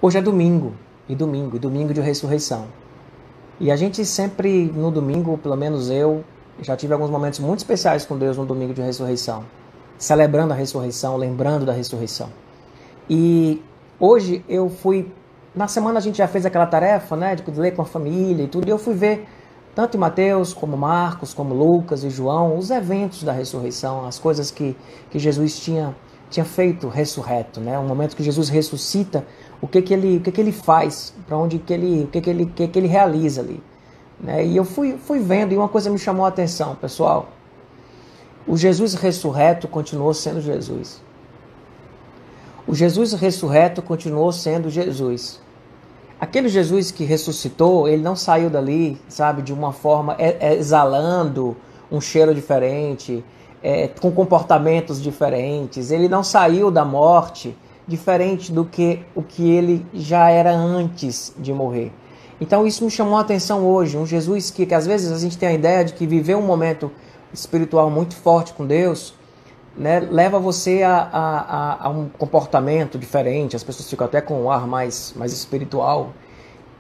Hoje é domingo, e domingo de ressurreição. E a gente sempre, no domingo, pelo menos eu, já tive alguns momentos muito especiais com Deus no domingo de ressurreição. Celebrando a ressurreição, lembrando da ressurreição. E hoje eu fui... Na semana a gente já fez aquela tarefa, né, de ler com a família e tudo, e eu fui ver, tanto em Mateus, como Marcos, como Lucas e João, os eventos da ressurreição, as coisas que Jesus tinha feito ressurreto, né? Um momento que Jesus ressuscita, o que ele faz, para onde o que ele realiza ali, né? E eu fui vendo, e uma coisa me chamou a atenção, pessoal. O Jesus ressurreto continuou sendo Jesus. O Jesus ressurreto continuou sendo Jesus. Aquele Jesus que ressuscitou, ele não saiu dali, sabe, de uma forma exalando um cheiro diferente, com comportamentos diferentes. Ele não saiu da morte diferente do que o que ele já era antes de morrer. Então isso me chamou a atenção hoje. Um Jesus que às vezes a gente tem a ideia de que viveu um momento espiritual muito forte com Deus, né, leva você a um comportamento diferente. As pessoas ficam até com um ar mais espiritual.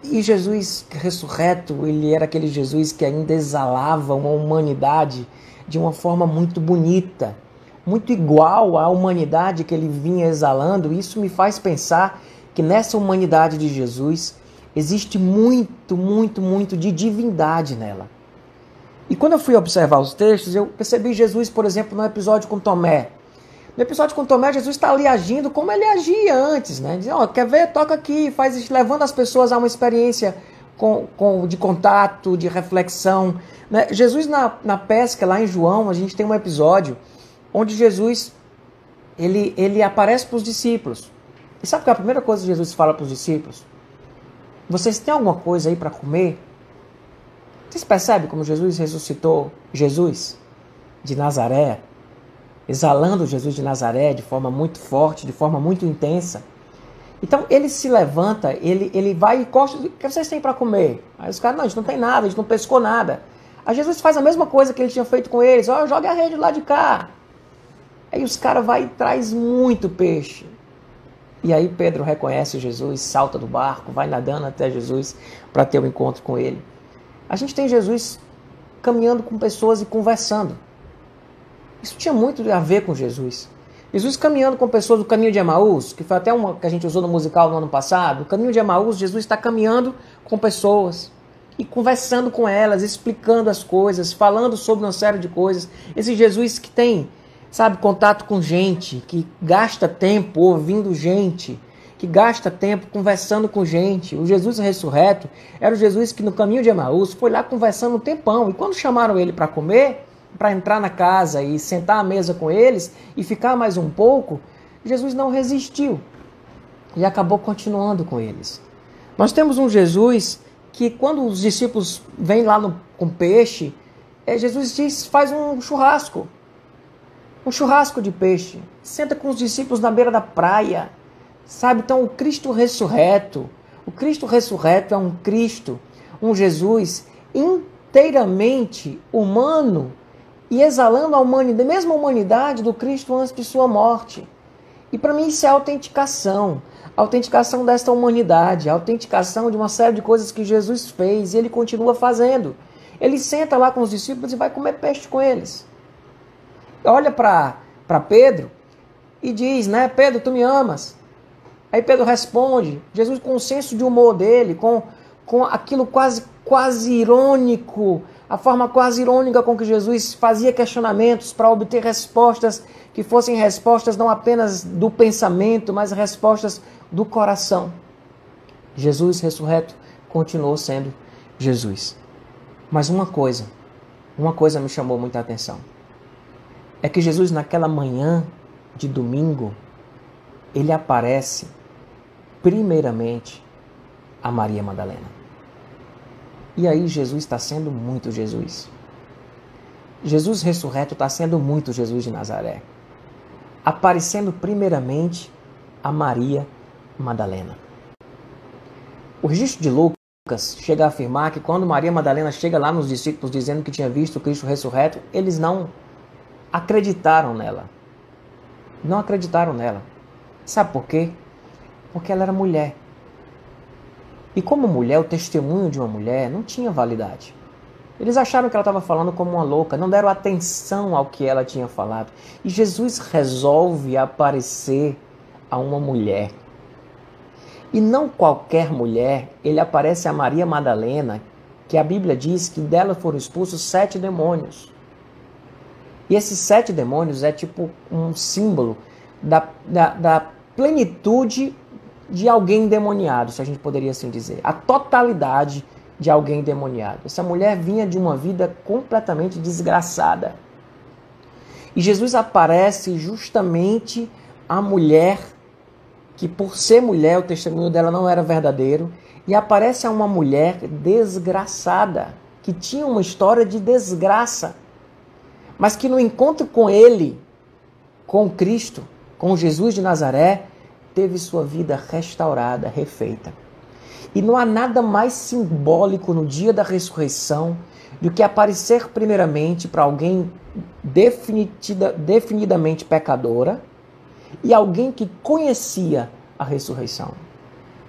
E Jesus ressurreto, ele era aquele Jesus que ainda exalava uma humanidade de uma forma muito bonita, muito igual à humanidade que ele vinha exalando. Isso me faz pensar que nessa humanidade de Jesus existe muito de divindade nela. E quando eu fui observar os textos, eu percebi Jesus, por exemplo, no episódio com Tomé. No episódio com Tomé, Jesus está ali agindo como ele agia antes, né? Diz, quer ver? Toca aqui, faz isso, levando as pessoas a uma experiência de contato, de reflexão, né? Jesus na pesca, lá em João, a gente tem um episódio onde Jesus ele aparece para os discípulos. E sabe qual é a primeira coisa que Jesus fala para os discípulos? Vocês têm alguma coisa aí para comer? Vocês percebem como Jesus ressuscitou Jesus de Nazaré, exalando Jesus de Nazaré de forma muito forte, de forma muito intensa? Então ele se levanta, ele vai e encosta, o que vocês têm para comer? Aí os caras, não, a gente não tem nada, a gente não pescou nada. Aí Jesus faz a mesma coisa que ele tinha feito com eles, joga a rede lá de cá. Aí os caras vão e traz muito peixe. E aí Pedro reconhece Jesus, salta do barco, vai nadando até Jesus para ter um encontro com ele. A gente tem Jesus caminhando com pessoas e conversando. Isso tinha muito a ver com Jesus. Jesus caminhando com pessoas do caminho de Emaús, que foi até uma que a gente usou no musical no ano passado. O caminho de Emaús, Jesus está caminhando com pessoas e conversando com elas, explicando as coisas, falando sobre uma série de coisas. Esse Jesus que tem, sabe, contato com gente, que gasta tempo ouvindo gente, que gasta tempo conversando com gente. O Jesus ressurreto era o Jesus que no caminho de Emaús foi lá conversando um tempão. E quando chamaram ele para comer, para entrar na casa e sentar à mesa com eles e ficar mais um pouco, Jesus não resistiu e acabou continuando com eles. Nós temos um Jesus que quando os discípulos vêm lá com peixe, Jesus diz, faz um churrasco de peixe, senta com os discípulos na beira da praia, sabe? Então o Cristo ressurreto é um Cristo, um Jesus inteiramente humano e exalando a humanidade, a mesma humanidade do Cristo antes de sua morte. E para mim isso é a autenticação desta humanidade, a autenticação de uma série de coisas que Jesus fez e ele continua fazendo. Ele senta lá com os discípulos e vai comer peixe com eles. Olha para Pedro e diz, né, Pedro, tu me amas? Aí Pedro responde, Jesus com o senso de humor dele, com aquilo quase irônico, a forma quase irônica com que Jesus fazia questionamentos para obter respostas que fossem respostas não apenas do pensamento, mas respostas do coração. Jesus ressurreto continuou sendo Jesus. Mas uma coisa me chamou muita atenção. É que Jesus naquela manhã de domingo, ele aparece primeiramente a Maria Madalena. E aí Jesus está sendo muito Jesus. Jesus ressurreto está sendo muito Jesus de Nazaré. Aparecendo primeiramente a Maria Madalena. O registro de Lucas chega a afirmar que quando Maria Madalena chega lá nos discípulos dizendo que tinha visto o Cristo ressurreto, eles não acreditaram nela. Não acreditaram nela. Sabe por quê? Porque ela era mulher. E como mulher, o testemunho de uma mulher não tinha validade. Eles acharam que ela estava falando como uma louca, não deram atenção ao que ela tinha falado. E Jesus resolve aparecer a uma mulher. E não qualquer mulher, ele aparece a Maria Madalena, que a Bíblia diz que dela foram expulsos 7 demônios. E esses 7 demônios é tipo um símbolo da plenitude de alguém endemoniado, se a gente poderia assim dizer. A totalidade de alguém endemoniado. Essa mulher vinha de uma vida completamente desgraçada. E Jesus aparece justamente a mulher que, por ser mulher, o testemunho dela não era verdadeiro, e aparece a uma mulher desgraçada, que tinha uma história de desgraça, mas que no encontro com ele, com Cristo, com Jesus de Nazaré, teve sua vida restaurada, refeita. E não há nada mais simbólico no dia da ressurreição do que aparecer primeiramente para alguém definidamente pecadora e alguém que conhecia a ressurreição.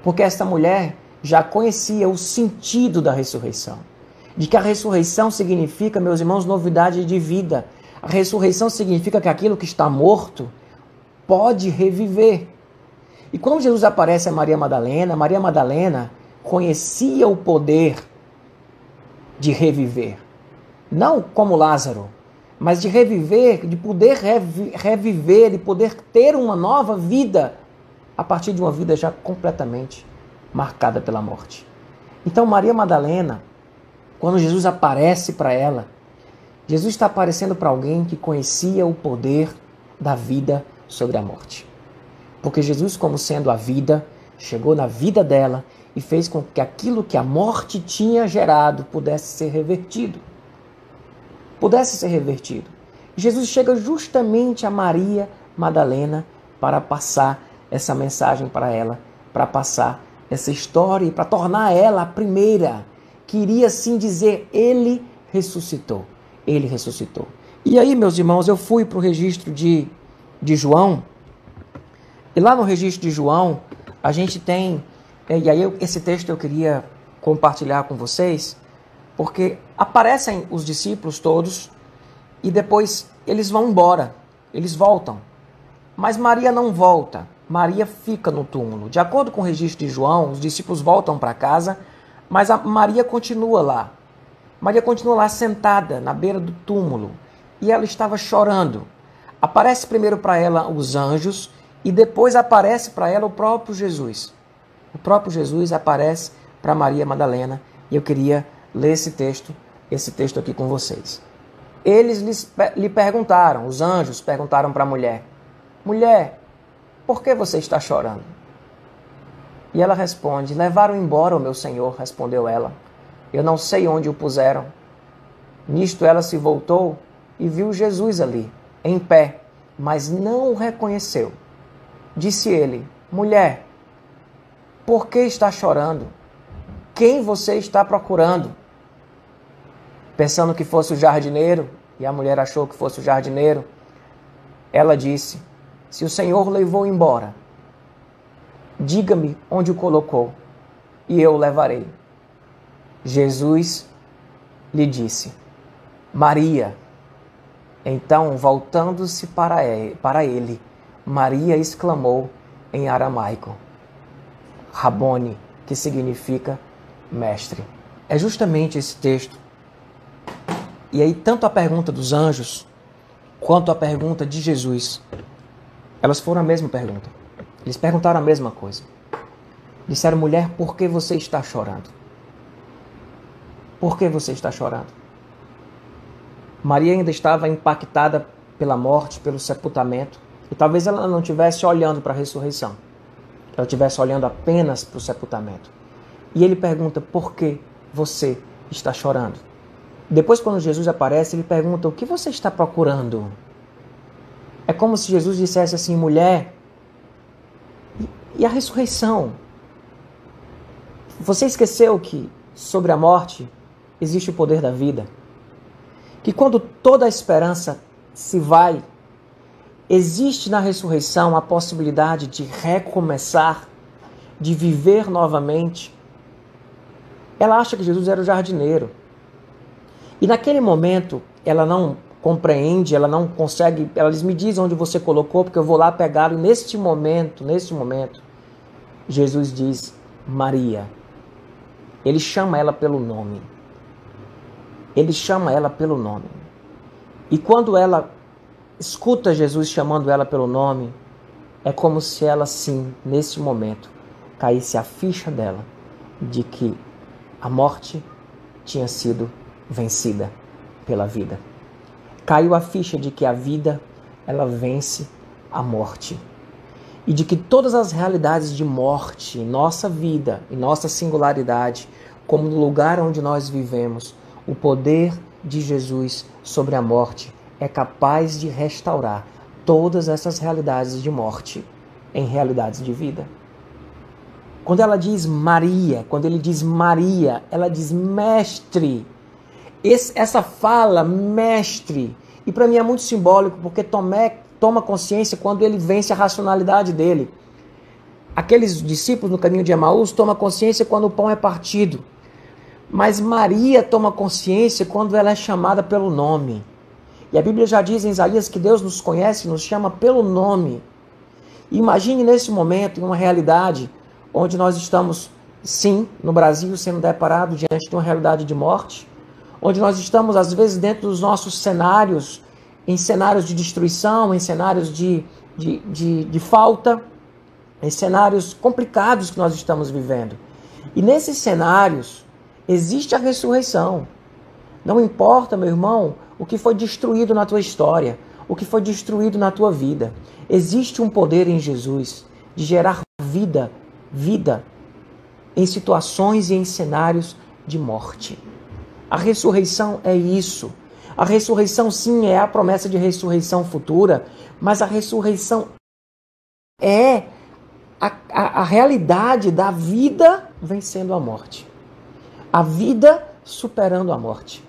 Porque esta mulher já conhecia o sentido da ressurreição. De que a ressurreição significa, meus irmãos, novidade de vida. A ressurreição significa que aquilo que está morto pode reviver. E quando Jesus aparece a Maria Madalena conhecia o poder de reviver. Não como Lázaro, mas de reviver, de poder reviver, de poder ter uma nova vida a partir de uma vida já completamente marcada pela morte. Então Maria Madalena, quando Jesus aparece para ela, Jesus está aparecendo para alguém que conhecia o poder da vida sobre a morte. Porque Jesus, como sendo a vida, chegou na vida dela e fez com que aquilo que a morte tinha gerado pudesse ser revertido. Jesus chega justamente a Maria Madalena para passar essa mensagem para ela, para passar essa história e para tornar ela a primeira que iria assim dizer: Ele ressuscitou. Ele ressuscitou. E aí, meus irmãos, eu fui para o registro de João. E lá no registro de João, a gente tem... E aí esse texto eu queria compartilhar com vocês, porque aparecem os discípulos todos e depois eles vão embora, eles voltam. Mas Maria não volta, Maria fica no túmulo. De acordo com o registro de João, os discípulos voltam para casa, mas a Maria continua lá. Maria continua lá sentada na beira do túmulo e ela estava chorando. Aparece primeiro para ela os anjos e depois aparece para ela o próprio Jesus. O próprio Jesus aparece para Maria Madalena e eu queria ler esse texto aqui com vocês. Eles lhe perguntaram, os anjos perguntaram para a mulher: Mulher, por que você está chorando? E ela responde: Levaram embora o meu Senhor, respondeu ela. Eu não sei onde o puseram. Nisto ela se voltou e viu Jesus ali, em pé, mas não o reconheceu. Disse ele: Mulher, por que está chorando? Quem você está procurando? Pensando que fosse o jardineiro, e a mulher achou que fosse o jardineiro, ela disse: Se o Senhor levou embora, diga-me onde o colocou, e eu o levarei. Jesus lhe disse: Maria. Então, voltando-se para ele, Maria exclamou em aramaico: Rabone, que significa mestre. É justamente esse texto. E aí, tanto a pergunta dos anjos, quanto a pergunta de Jesus, elas foram a mesma pergunta. Eles perguntaram a mesma coisa. Disseram: Mulher, por que você está chorando? Por que você está chorando? Maria ainda estava impactada pela morte, pelo sepultamento. E talvez ela não estivesse olhando para a ressurreição. Ela estivesse olhando apenas para o sepultamento. E ele pergunta: por que você está chorando? Depois, quando Jesus aparece, ele pergunta: o que você está procurando? É como se Jesus dissesse assim: mulher, e a ressurreição? Você esqueceu que sobre a morte existe o poder da vida? Que quando toda a esperança se vai, existe na ressurreição a possibilidade de recomeçar, de viver novamente, Ela acha que Jesus era o jardineiro. E naquele momento, ela não compreende, ela não consegue, ela diz, me diz onde você colocou, porque eu vou lá pegar. E neste momento, Jesus diz, Maria. Ele chama ela pelo nome. Ele chama ela pelo nome. E quando ela escuta Jesus chamando ela pelo nome, é como se ela, sim, nesse momento, caísse a ficha dela de que a morte tinha sido vencida pela vida. Caiu a ficha de que a vida, ela vence a morte. E de que todas as realidades de morte em nossa vida, em nossa singularidade, como no lugar onde nós vivemos, o poder de Jesus sobre a morte é capaz de restaurar todas essas realidades de morte em realidades de vida. Quando ela diz Maria, quando ele diz Maria, ela diz mestre. Essa fala, mestre, e para mim é muito simbólico, porque Tomé toma consciência quando ele vence a racionalidade dele. Aqueles discípulos no caminho de Emaús tomam consciência quando o pão é partido. Mas Maria toma consciência quando ela é chamada pelo nome. E a Bíblia já diz em Isaías que Deus nos conhece e nos chama pelo nome. Imagine nesse momento, em uma realidade onde nós estamos, sim, no Brasil, sendo deparado diante de uma realidade de morte, onde nós estamos, às vezes, dentro dos nossos cenários, em cenários de destruição, em cenários de falta, em cenários complicados que nós estamos vivendo. E nesses cenários, existe a ressurreição. Não importa, meu irmão, o que foi destruído na tua história, o que foi destruído na tua vida. Existe um poder em Jesus de gerar vida em situações e em cenários de morte. A ressurreição é isso. A ressurreição, sim, é a promessa de ressurreição futura, mas a ressurreição é a realidade da vida vencendo a morte. A vida superando a morte.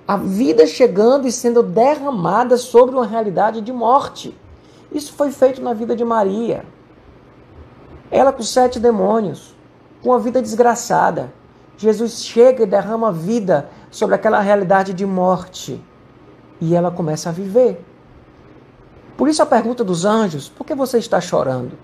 A vida chegando e sendo derramada sobre uma realidade de morte. Isso foi feito na vida de Maria. Ela com 7 demônios, com uma vida desgraçada. Jesus chega e derrama vida sobre aquela realidade de morte. E ela começa a viver. Por isso a pergunta dos anjos, por que você está chorando?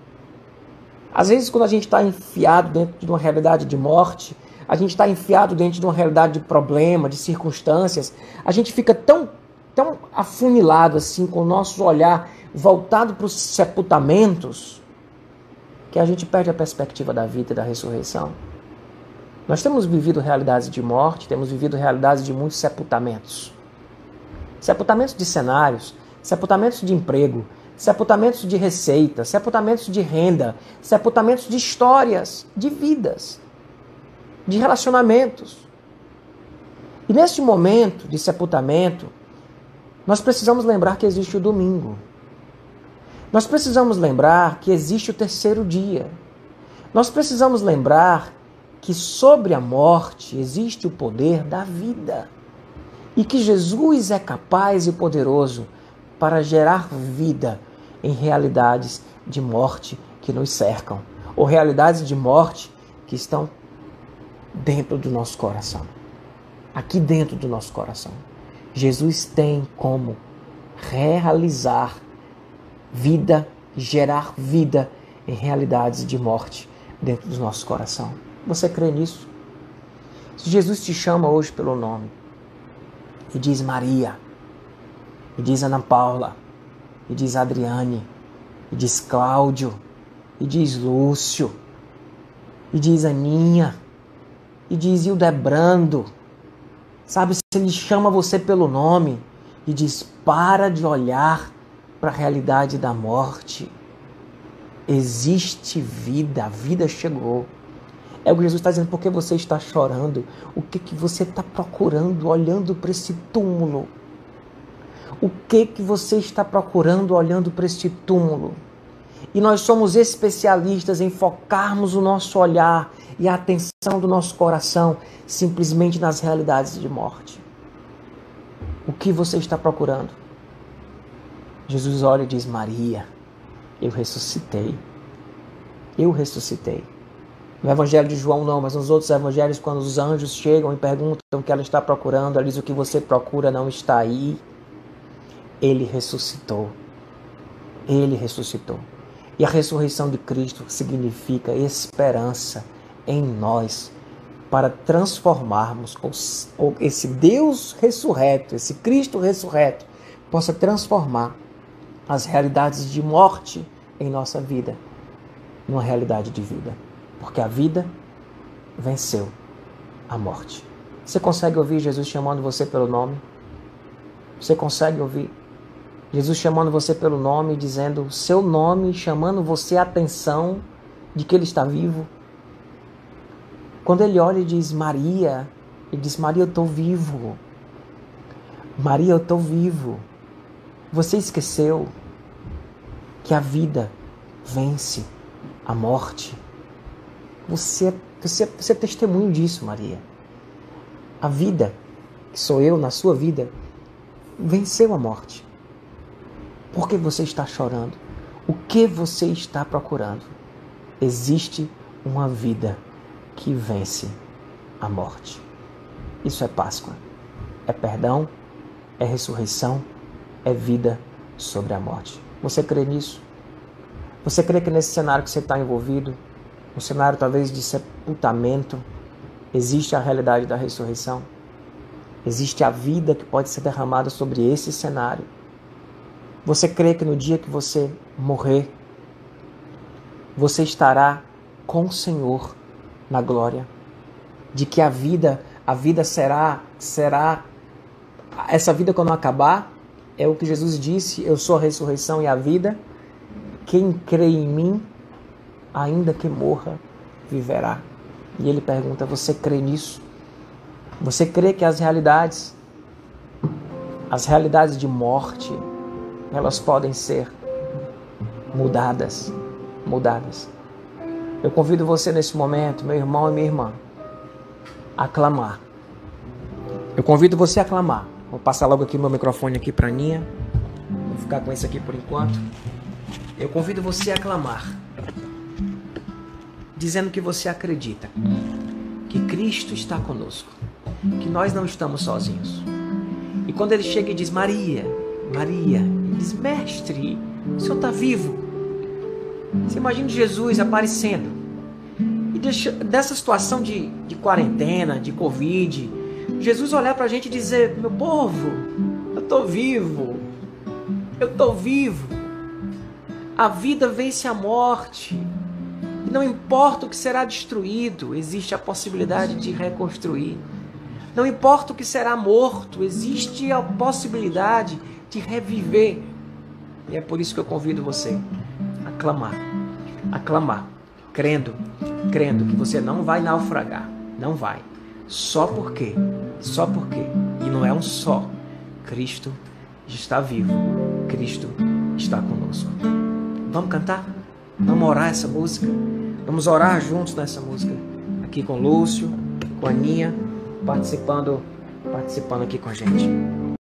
Às vezes quando a gente está enfiado dentro de uma realidade de morte, a gente está enfiado dentro de uma realidade de problema, de circunstâncias, a gente fica tão afunilado assim, com o nosso olhar voltado para os sepultamentos, que a gente perde a perspectiva da vida e da ressurreição. Nós temos vivido realidades de morte, temos vivido realidades de muitos sepultamentos. Sepultamentos de cenários, sepultamentos de emprego, sepultamentos de receita, sepultamentos de renda, sepultamentos de histórias, de vidas, de relacionamentos. E neste momento de sepultamento, nós precisamos lembrar que existe o domingo. Nós precisamos lembrar que existe o terceiro dia. Nós precisamos lembrar que sobre a morte existe o poder da vida. E que Jesus é capaz e poderoso para gerar vida em realidades de morte que nos cercam. Ou realidades de morte que estão dentro do nosso coração. Aqui dentro do nosso coração. Jesus tem como realizar vida, gerar vida em realidades de morte dentro do nosso coração. Você crê nisso? Se Jesus te chama hoje pelo nome, e diz Maria, e diz Ana Paula, e diz Adriane, e diz Cláudio, e diz Lúcio, e diz Aninha, e diz Hildebrando, sabe, se ele chama você pelo nome, e diz, para de olhar para a realidade da morte. Existe vida, a vida chegou. É o que Jesus está dizendo, por que você está chorando? O que você está procurando olhando para esse túmulo? O que você está procurando olhando para este túmulo? E nós somos especialistas em focarmos o nosso olhar e a atenção do nosso coração simplesmente nas realidades de morte. O que você está procurando? Jesus olha e diz, Maria, eu ressuscitei. Eu ressuscitei. No Evangelho de João não, mas nos outros evangelhos, quando os anjos chegam e perguntam o que ela está procurando, ela diz: o que você procura não está aí. Ele ressuscitou. Ele ressuscitou. E a ressurreição de Cristo significa esperança em nós para transformarmos esse Deus ressurreto, esse Cristo ressurreto, possa transformar as realidades de morte em nossa vida numa realidade de vida. Porque a vida venceu a morte. Você consegue ouvir Jesus chamando você pelo nome? Você consegue ouvir Jesus chamando você pelo nome, dizendo o seu nome, chamando você a atenção de que Ele está vivo? Quando Ele olha e diz Maria, Ele diz: Maria, eu estou vivo. Maria, eu estou vivo. Você esqueceu que a vida vence a morte? Você é testemunho disso, Maria. A vida, que sou eu na sua vida, venceu a morte. Por que você está chorando? O que você está procurando? Existe uma vida que vence a morte. Isso é Páscoa. É perdão, é ressurreição, é vida sobre a morte. Você crê nisso? Você crê que nesse cenário que você está envolvido, um cenário talvez de sepultamento, existe a realidade da ressurreição? Existe a vida que pode ser derramada sobre esse cenário? Você crê que no dia que você morrer, você estará com o Senhor na glória? De que a vida será essa vida quando acabar, é o que Jesus disse: eu sou a ressurreição e a vida. Quem crê em mim, ainda que morra, viverá. E ele pergunta: você crê nisso? Você crê que as realidades de morte, elas podem ser mudadas? Eu convido você nesse momento, meu irmão e minha irmã, a clamar. Eu convido você a clamar. Vou passar logo aqui o meu microfone aqui para a Aninha. Vou ficar com esse aqui por enquanto. Eu convido você a clamar, dizendo que você acredita que Cristo está conosco, que nós não estamos sozinhos. E quando Ele chega e diz: Maria, Ele diz: Mestre, o Senhor está vivo. Você imagina Jesus aparecendo e dessa situação de quarentena, de Covid, Jesus olhar para a gente e dizer: meu povo, eu estou vivo. A vida vence a morte. E não importa o que será destruído, existe a possibilidade de reconstruir. Não importa o que será morto, existe a possibilidade de reviver. E é por isso que eu convido você a clamar, crendo que você não vai naufragar, não vai. Só porque, e não é um só, Cristo está vivo, Cristo está conosco. Vamos cantar? Vamos orar essa música? Vamos orar juntos nessa música, aqui com o Lúcio, com a Aninha, participando aqui com a gente.